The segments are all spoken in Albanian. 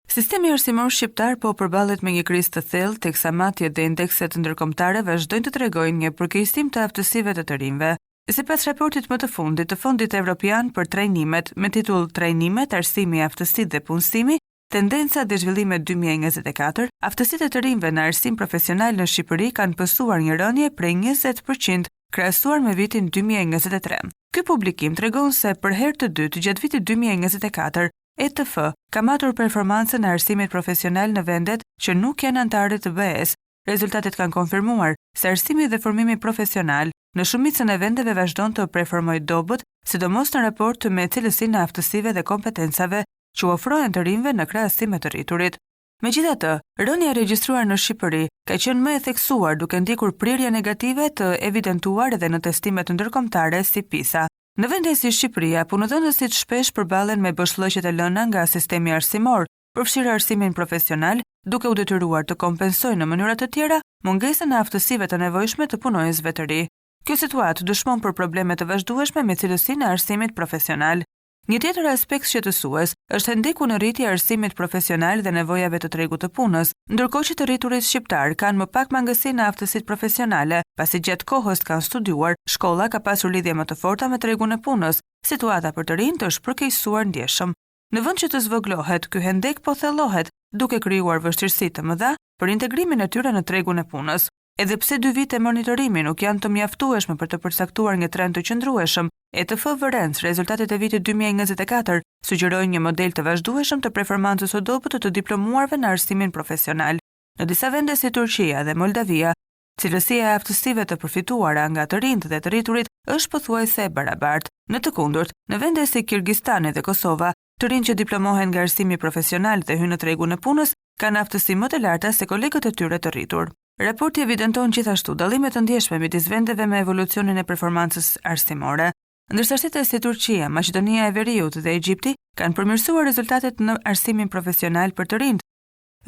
Sistemi arsimor shqiptar po përballet me një krizë të thellë, teksa matjet dhe indekset ndërkombëtare vazhdojnë të tregojnë një përkeqësim të aftësive të të rinjve. Sipas raportit më të fundit të Fondit Evropian për Trajnimet me titull Trajnimet, arsimi, aftësitë dhe punësimi, tendenca dhe zhvillimet 2024, aftësitë e të rinjve në arsim profesional në Shqipëri kanë pësuar një rënje prej 20% krahasuar me vitin 2023. Ky publikim tregon se për herë të dytë gjatë vitit 2024 ETF ka matur performancën e arsimit profesional në vendet që nuk janë anëtarë të BE-s. Rezultatet kanë konfirmuar se arsimi dhe formimi profesional në shumicën e vendeve vazhdon të performojë dobët, sidomos në raport me cilësinë e aftësive dhe kompetencave që ofrohen të rinjve në krahasim me të rriturit. Megjithatë, rënja e regjistruar në Shqipëri ka qenë më e theksuar duke ndjekur prirje negative të evidentuar edhe në testimet ndërkombëtare si PISA. Në vende si Shqipëria, punëdhënësit shpesh përballen me boshllëqet e lëna nga sistemi arsimor, përfshirë arsimin profesional, duke u detyruar të kompensojnë në mënyra të tjera mungesën e aftësive të nevojshme të punonjësve të ri. Kjo situatë dëshmon për probleme të vazhdueshme me cilësinë e arsimit profesional. Një tjetër aspekt shqetësues është ndeku në rritje e arsimit profesional dhe nevojave të tregut të punës, ndërkohë që të rriturit shqiptar kanë më pak mangësi në aftësitë profesionale, pasi gjatë kohës kanë studiuar, shkolla ka pasur lidhje më të forta me tregun e punës. Situata për të rinjt është përkeqësuar ndjeshëm. Në vend që të zvoglohet, ky hendek po thellohet, duke krijuar vështirësi të mëdha për integrimin e tyre në tregun e punës. Edhe pse 2 vite monitorimi nuk janë të mjaftueshme për të përcaktuar një trend të qëndrueshëm, ETF vërenc rezultatet e vitit 2024 sugjerojnë një model të vazhdueshëm të performancës së dobët të diplomuarve në arsimin profesional. Në disa vende si Turqia dhe Moldavia, cilësia e aftësive të përfituara nga të rinjt dhe të rriturit është pothuajse e barabartë. Në të kundërt, në vende si Kirgjistani dhe Kosova, të rinjt që diplomohen nga arsimi profesional dhe hyjnë në tregun e punës kanë aftësi më të larta se kolegët e tyre të rritur. Raporti evidenton gjithashtu dallime të ndjeshme midis vendeve me evolucionin e performancës arsimore. Ndërsa shtetet si Turqia, Maqedonia e Veriut dhe Egjipti kanë përmirësuar rezultatet në arsimin profesional për të rinjt.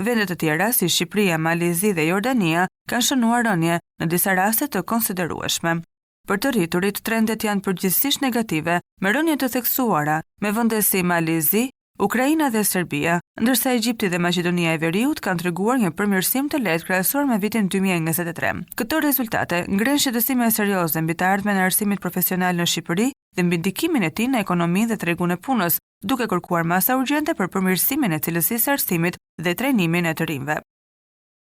Vende të tjera si Shqipëria, Malezi dhe Jordania kanë shënuar rënje në disa raste të konsiderueshme. Për të rriturit, trendet janë përgjithsisht negative, me rënje të theksuara me vende si Malezi, Ukraina dhe Serbia, ndërsa Egjipti dhe Maqedonia e Veriut kanë treguar një përmirësim të lehtë krahasuar me vitin 2023. Këto rezultate ngrenë shqetësime serioze mbi të ardhmen e arsimit profesional në Shqipëri dhe mbi ndikimin e tij në ekonominë dhe tregun e punës, duke kërkuar masa urgjente për përmirësimin e cilësisë së arsimit dhe trajnimin e të rinjve.